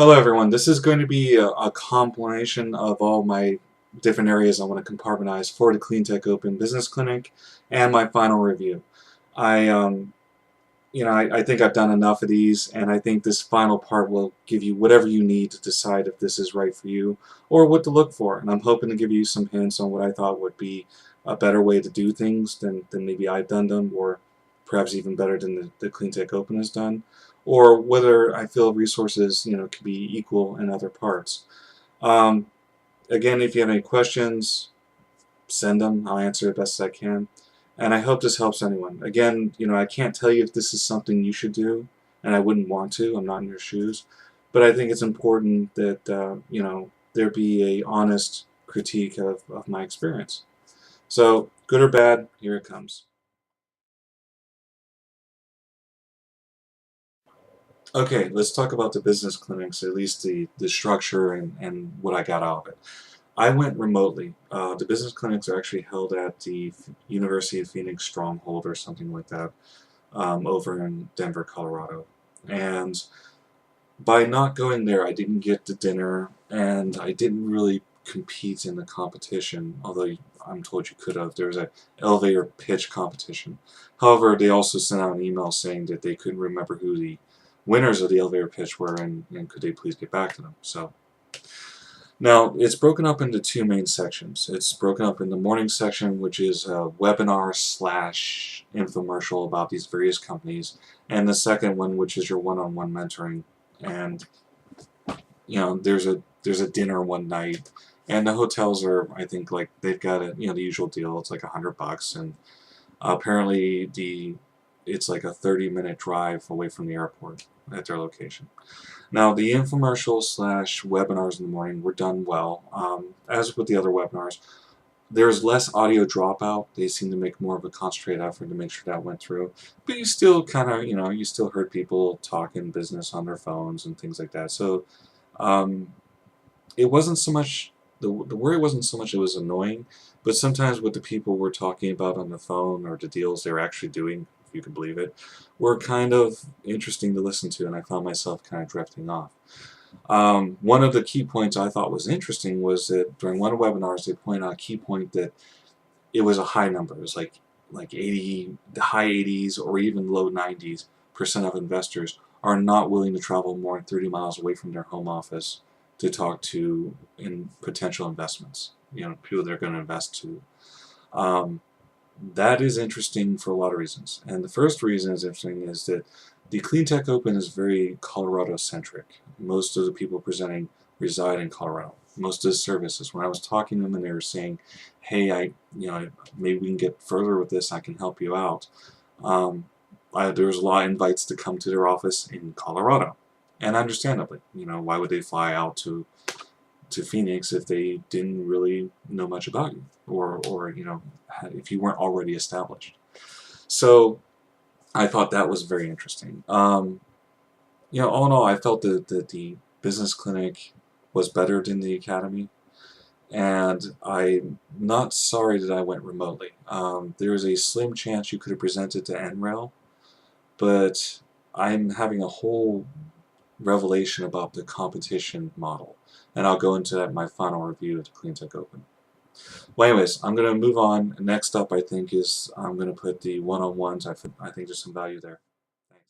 Hello everyone, this is going to be a compilation of all my different areas I want to compartmentalize for the Cleantech Open Business Clinic and my final review. I, I think I've done enough of these, and I think this final part will give you whatever you need to decide if this is right for you or what to look for. And I'm hoping to give you some hints on what I thought would be a better way to do things than maybe I've done them, or perhaps even better than the Cleantech Open has done, or whether I feel resources, could be equal in other parts. Um, Again, if you have any questions, send them. I'll answer it best as I can. And I hope this helps anyone. Again, I can't tell you if this is something you should do, and I wouldn't want to. I'm not in your shoes. But I think it's important that, there be a honest critique of my experience. So, good or bad, here it comes. Okay, let's talk about the business clinics, at least the structure and what I got out of it. I went remotely. The business clinics are actually held at the University of Phoenix Stronghold or something like that, over in Denver, Colorado. And by not going there, I didn't get the dinner, and I didn't really compete in the competition, although I'm told you could have. There was an elevator pitch competition. However, they also sent out an email saying that they couldn't remember who the winners of the elevator pitch were, and could they please get back to them. So now it's broken up into two main sections. It's broken up in the morning section, which is a webinar slash infomercial about these various companies, and the second one, which is your one-on-one mentoring. And there's a dinner one night, and the hotels are, I think, like they've got the usual deal. It's like $100, and apparently it's like a 30-minute drive away from the airport at their location. Now, the infomercial slash webinars in the morning were done well. As with the other webinars, there's less audio dropout. They seem to make more of a concentrated effort to make sure that went through. But you still kind of, you still heard people talking business on their phones and things like that. So um, it wasn't so much, the worry wasn't so much it was annoying, but sometimes what the people were talking about on the phone or the deals they were actually doing, if you can believe it, were kind of interesting to listen to, and I found myself kind of drifting off. One of the key points I thought was interesting was that during one of the webinars they pointed out a key point that it was a high number. It was like 80, the high 80s or even low 90s% of investors are not willing to travel more than 30 miles away from their home office to talk to potential investments. People they're going to invest to. Um, that is interesting for a lot of reasons. And the first reason is interesting is that the Cleantech Open is very Colorado-centric. Most of the people presenting reside in Colorado. Most of the services, when I was talking to them and they were saying, hey, maybe we can get further with this, I can help you out. There was a lot of invites to come to their office in Colorado. And understandably, why would they fly out to Phoenix if they didn't really know much about you, or if you weren't already established. So I thought that was very interesting. All in all, I felt that the business clinic was better than the academy, and I'm not sorry that I went remotely. There is a slim chance you could have presented to NREL, but I'm having a whole revelation about the competition model, and I'll go into that in my final review of the Cleantech Open. Well, anyways, I'm going to move on. Next up, I think, is I'm going to put the one-on-ones. I think there's some value there. Thanks.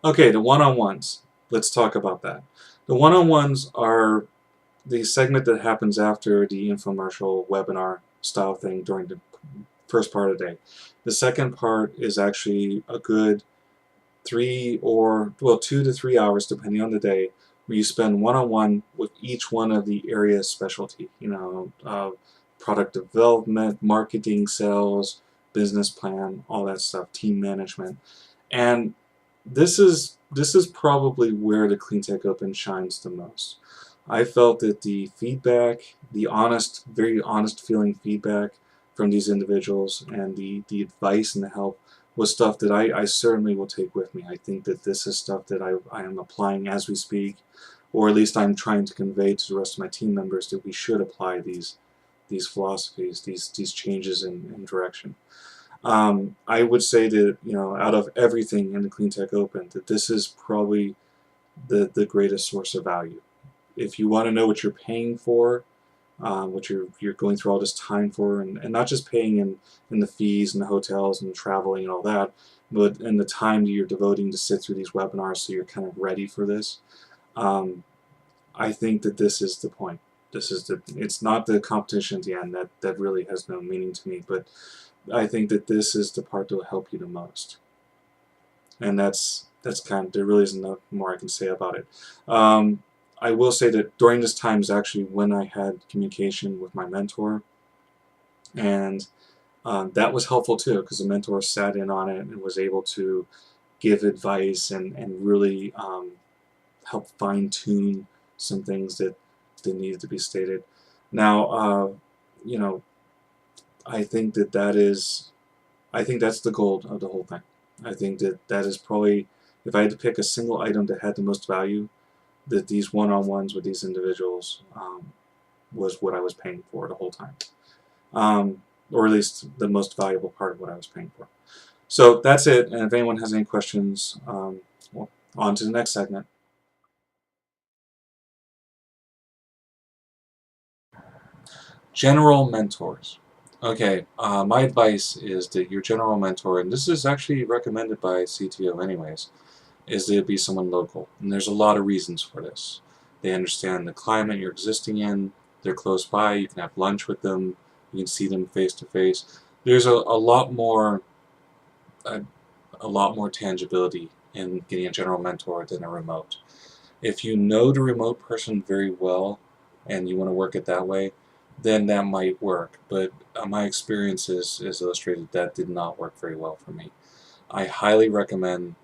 Okay, the one-on-ones. Let's talk about that. The one-on-ones are the segment that happens after the infomercial webinar style thing during the first part of the day. The second part is actually a good 2 to 3 hours, depending on the day, where you spend one-on-one with each one of the area's specialty. Product development, marketing, sales, business plan, all that stuff, team management. And this is probably where the Cleantech Open shines the most. I felt that the feedback, the honest, very honest feeling feedback from these individuals, and the advice and the help was stuff that I certainly will take with me. I think that this is stuff that I am applying as we speak, or at least I'm trying to convey to the rest of my team members that we should apply these philosophies, these changes in direction. I would say that, out of everything in the CleanTech Open, that this is probably the greatest source of value. If you want to know what you're paying for, what you're going through all this time for, and not just paying in the fees and the hotels and traveling and all that, but in the time that you're devoting to sit through these webinars so you're kind of ready for this. I think that this is the point. It's not the competition at the end that really has no meaning to me, but I think that this is the part that will help you the most. And that's there really isn't enough more I can say about it. I will say that during this time is actually when I had communication with my mentor, and that was helpful too, because the mentor sat in on it and was able to give advice and really help fine-tune some things that needed to be stated. Now, I think I think that's the goal of the whole thing. I think that is probably, if I had to pick a single item that had the most value, that these one-on-ones with these individuals was what I was paying for the whole time. Or at least the most valuable part of what I was paying for. So that's it, and if anyone has any questions, well, on to the next segment. General mentors. Okay, my advice is that your general mentor, and this is actually recommended by CTO anyways, is that it be someone local. And there's a lot of reasons for this. They understand the climate you're existing in, they're close by, you can have lunch with them, you can see them face to face. There's a lot more tangibility in getting a general mentor than a remote. If you know the remote person very well and you want to work it that way, then that might work. But my experience is illustrated that did not work very well for me. I highly recommend,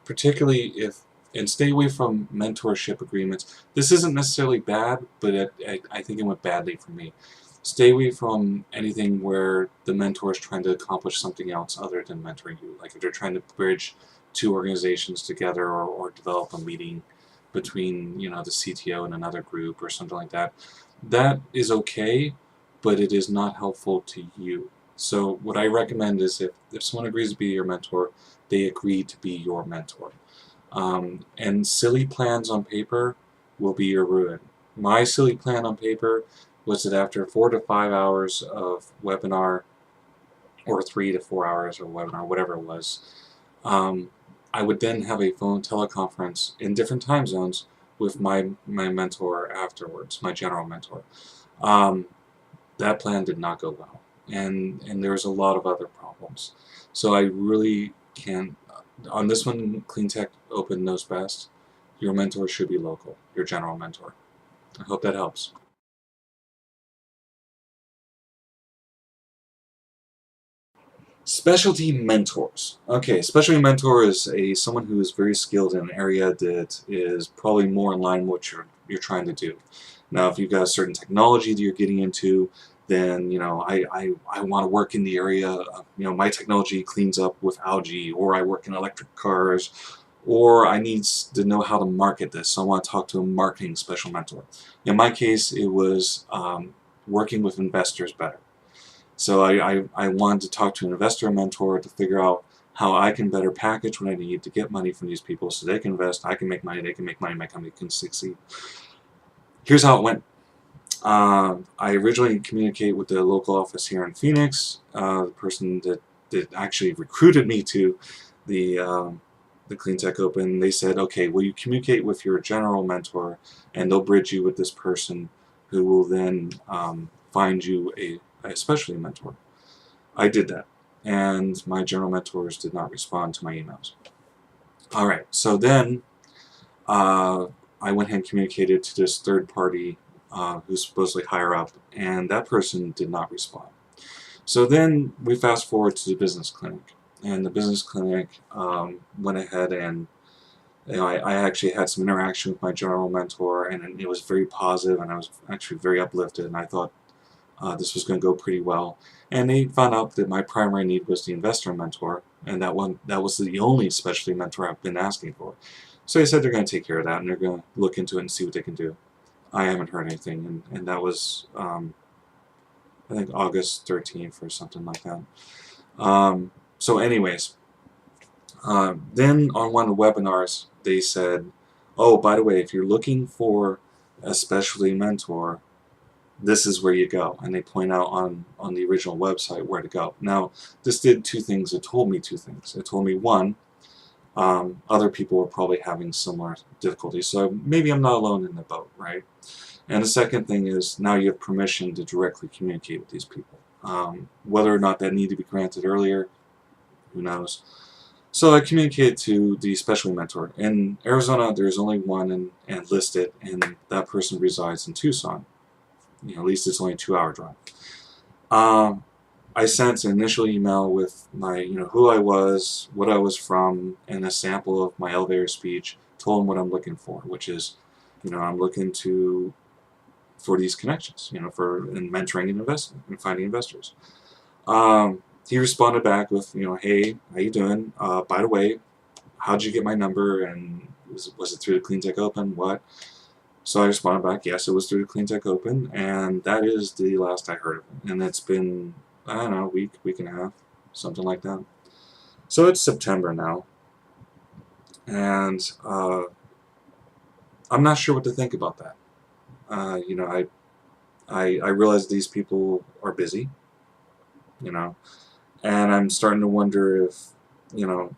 particularly and stay away from mentorship agreements. This isn't necessarily bad, but I think it went badly for me. Stay away from anything where the mentor is trying to accomplish something else other than mentoring you. Like if they're trying to bridge two organizations together or develop a meeting between the CTO and another group or something like that. That is okay, but it is not helpful to you. So what I recommend is if someone agrees to be your mentor, they agree to be your mentor. And silly plans on paper will be your ruin. My silly plan on paper was that after 4 to 5 hours of webinar, or 3 to 4 hours of webinar, whatever it was, I would then have a phone teleconference in different time zones with my mentor afterwards, my general mentor. That plan did not go well, and there's a lot of other problems. So I really can't, on this one, CleanTech Open knows best. Your mentor should be local, your general mentor. I hope that helps. Specialty mentors. Okay, specialty mentor is someone who is very skilled in an area that is probably more in line with what you're trying to do. Now, if you've got a certain technology that you're getting into, then I want to work in the area of, my technology cleans up with algae, or I work in electric cars, or I need to know how to market this, so I want to talk to a marketing special mentor. In my case, it was working with investors better. So I wanted to talk to an investor mentor to figure out how I can better package what I need to get money from these people so they can invest, I can make money, they can make money, my company can succeed. Here's how it went. I originally communicated with the local office here in Phoenix, the person that actually recruited me to the CleanTech Open. They said, okay, will you communicate with your general mentor, and they'll bridge you with this person who will then find you a specialty mentor. I did that, and my general mentors did not respond to my emails. Alright, so then I went ahead and communicated to this third party who's supposedly higher up, and that person did not respond. So then we fast forward to the business clinic, and the business clinic went ahead and I actually had some interaction with my general mentor, and it was very positive, and I was actually very uplifted, and I thought this was going to go pretty well. And they found out that my primary need was the investor mentor, and that was the only specialty mentor I've been asking for. So they said they're going to take care of that, and they're going to look into it and see what they can do. I haven't heard anything, and that was I think August 13th or something like that. So anyways, then on one of the webinars, they said, oh, by the way, if you're looking for a specialty mentor, this is where you go. And they point out on the original website where to go. Now, this did two things. It told me two things. It told me, one, other people were probably having similar difficulties, so maybe I'm not alone in the boat, right? And the second thing is, now you have permission to directly communicate with these people. Whether or not that needed to be granted earlier, who knows? So I communicated to the specialty mentor. In Arizona, there's only one and listed, and that person resides in Tucson. At least it's only a 2-hour drive. I sent an initial email with my, who I was, what I was from, and a sample of my elevator speech. Told him what I'm looking for, which is, I'm looking for these connections, for in mentoring and investing and finding investors. He responded back with, hey, how you doing? By the way, how'd you get my number? And was it through the Clean Tech Open? What? So I responded back, yes, it was through the Clean Tech Open, and that is the last I heard of it. And it's been, I don't know, a week and a half, something like that. So it's September now, and I'm not sure what to think about that. I realize these people are busy, and I'm starting to wonder if, I'm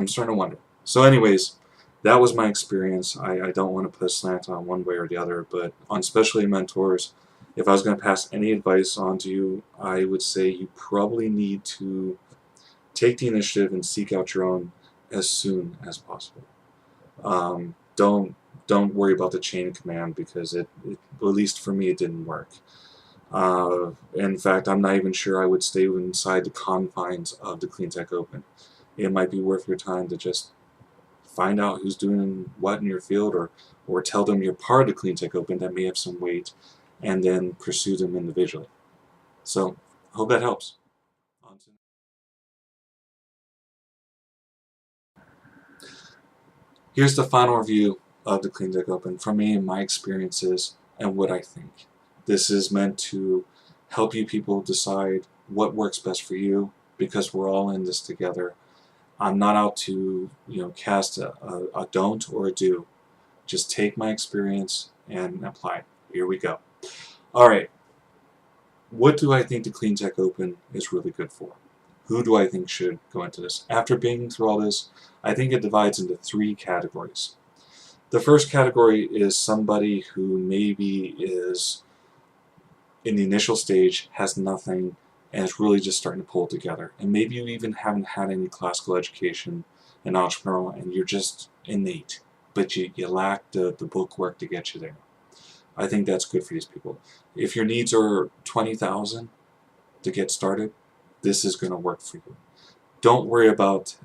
starting to wonder. So anyways, that was my experience. I don't want to put a slant on one way or the other, but on specialty mentors, if I was going to pass any advice on to you, I would say you probably need to take the initiative and seek out your own as soon as possible. Don't worry about the chain of command, because it at least for me, it didn't work. In fact, I'm not even sure I would stay inside the confines of the Clean Tech Open. It might be worth your time to just find out who's doing what in your field, or tell them you're part of the Clean Tech Open that may have some weight, and then pursue them individually. So, hope that helps. Here's the final review of the Clean Tech Open from me and my experiences and what I think. This is meant to help you people decide what works best for you, because we're all in this together. I'm not out to cast a don't or a do. Just take my experience and apply it. Here we go. All right. What do I think the Clean Tech Open is really good for? Who do I think should go into this? After being through all this, I think it divides into 3 categories. The first category is somebody who maybe is in the initial stage, has nothing, and is really just starting to pull it together. And maybe you even haven't had any classical education in entrepreneurial, and you're just innate, but you lack the book work to get you there. I think that's good for these people. If your needs are $20,000 to get started, this is going to work for you. Don't worry about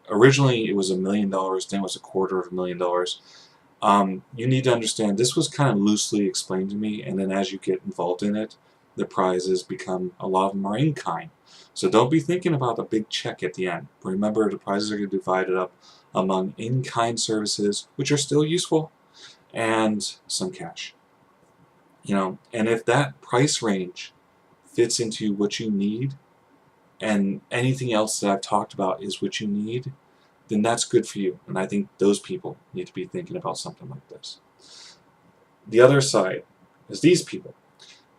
originally it was $1 million, then it was $250,000. You need to understand this was kind of loosely explained to me, and then as you get involved in it, the prizes become, a lot of them are in kind. So don't be thinking about a big check at the end. Remember, the prizes are divided up among in-kind services, which are still useful, and some cash. And if that price range fits into what you need, and anything else that I've talked about is what you need, then that's good for you. And I think those people need to be thinking about something like this. The other side is these people.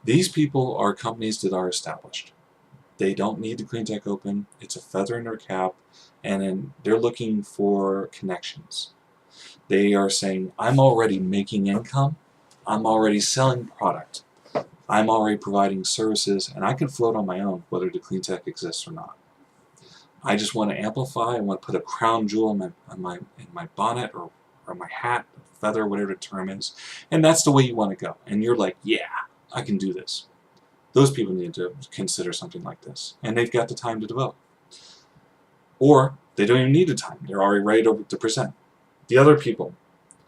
These people are companies that are established. They don't need the Clean Tech Open. It's a feather in their cap, and then they're looking for connections. They are saying, I'm already making income. I'm already selling product. I'm already providing services, and I can float on my own whether the Clean Tech exists or not. I just want to amplify. I want to put a crown jewel in my bonnet or my hat, feather, whatever the term is, and that's the way you want to go. And you're like, yeah, I can do this. Those people need to consider something like this, and they've got the time to devote. Or they don't even need the time. They're already ready to present. The other people,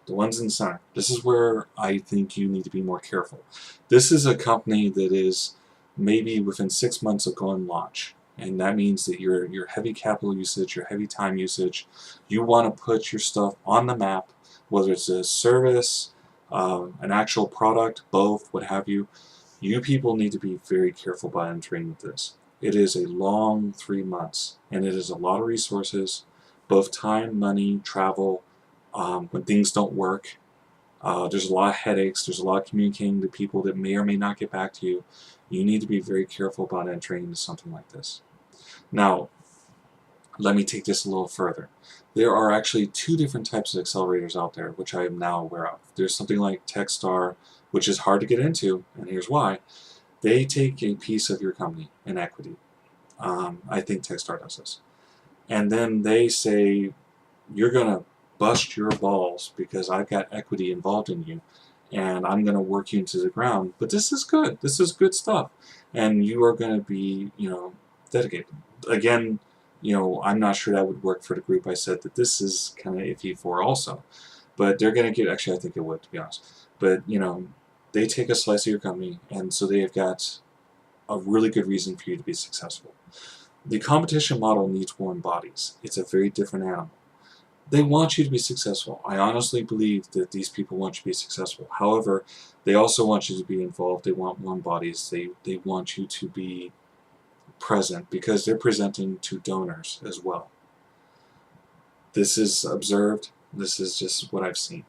the ones in the center, this is where I think you need to be more careful. This is a company that is maybe within 6 months of going launch. And that means that your heavy capital usage, your heavy time usage, you want to put your stuff on the map, whether it's a service, an actual product, both, what have you. You people need to be very careful by entering with this. it is a long 3 months, and it is a lot of resources, both time, money, travel, when things don't work. There's a lot of headaches, there's a lot of communicating to people that may or may not get back to you. You need to be very careful about entering into something like this. Now, let me take this a little further. There are actually two different types of accelerators out there, which I am now aware of. There's something like Techstar, which is hard to get into, and here's why. They take a piece of your company in equity. I think Techstar does this. And then they say, you're going to bust your balls because I've got equity involved in you, and I'm going to work you into the ground. But this is good. This is good stuff. And you are going to be, dedicated. Again, I'm not sure that would work for the group I said that this is kind of iffy for also. But they're going to get, actually I think it would, to be honest. But, they take a slice of your company, and so they've got a really good reason for you to be successful. The competition model needs warm bodies. It's a very different animal. They want you to be successful. I honestly believe that these people want you to be successful. However, they also want you to be involved. They want warm bodies. They want you to be present because they're presenting to donors as well. This is observed. This is just what I've seen.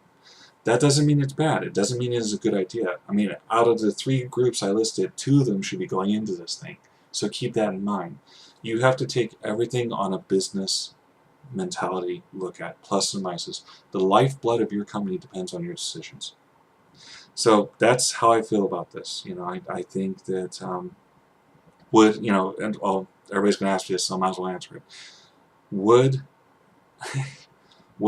That doesn't mean it's bad. It doesn't mean it's a good idea. I mean, out of the 3 groups I listed, 2 of them should be going into this thing. So keep that in mind. You have to take everything on a business mentality look at, plus and minuses. The lifeblood of your company depends on your decisions. So that's how I feel about this. I think that and everybody's going to ask me this, so I might as well answer it. Would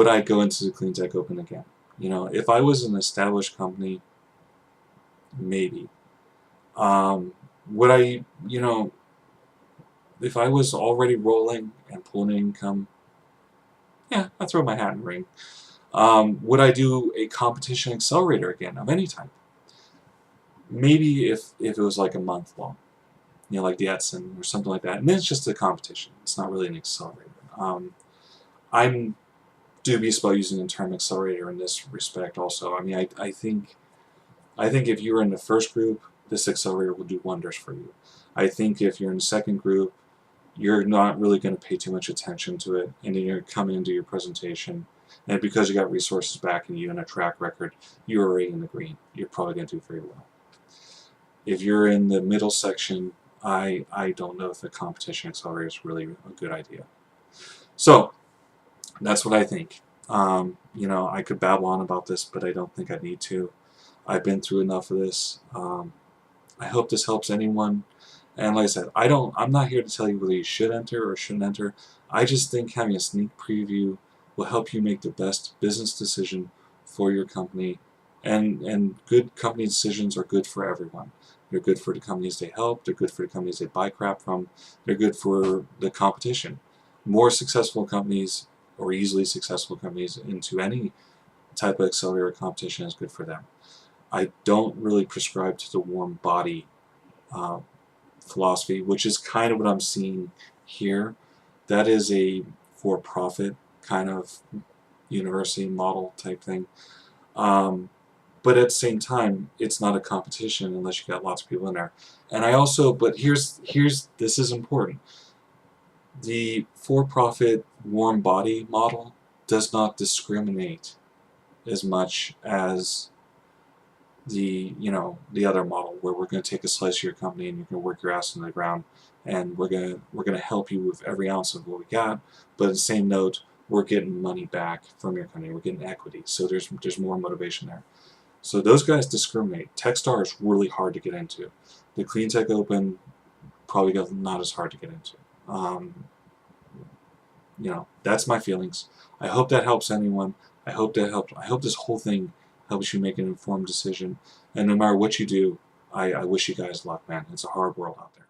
I go into the Cleantech Open again? If I was an established company, maybe. Would I, if I was already rolling and pulling income, yeah, I'd throw my hat in the ring. Would I do a competition accelerator again of any type? Maybe if it was like a month long, like the Edson or something like that. And then it's just a competition. It's not really an accelerator. I'm dubious about using the term accelerator in this respect also. I mean, I think if you're in the first group, this accelerator will do wonders for you. I think if you're in the second group, you're not really going to pay too much attention to it, and then you're coming into your presentation, and because you got resources backing you and a track record, you're already in the green. You're probably going to do very well. If you're in the middle section, I don't know if the competition accelerator is really a good idea. So that's what I think. I could babble on about this, but I don't think I need to. I've been through enough of this. I hope this helps anyone. And like I said, I'm not here to tell you whether you should enter or shouldn't enter. I just think having a sneak preview will help you make the best business decision for your company. And good company decisions are good for everyone. They're good for the companies they help. They're good for the companies they buy crap from. They're good for the competition. More successful companies or easily successful companies into any type of accelerator competition is good for them. I don't really prescribe to the warm body philosophy, which is kind of what I'm seeing here. That is a for-profit kind of university model type thing. But at the same time, it's not a competition unless you got lots of people in there. And I also, but here's this is important. The for-profit warm body model does not discriminate as much as the other model, where we're going to take a slice of your company and you're going to work your ass in the ground, and we're going to help you with every ounce of what we got. But at the same note, we're getting money back from your company. We're getting equity, so there's more motivation there. So those guys discriminate. Techstar is really hard to get into. The Cleantech Open probably not as hard to get into. That's my feelings. I hope that helps anyone. I hope this whole thing helps you make an informed decision. And no matter what you do, I wish you guys luck, man. It's a hard world out there.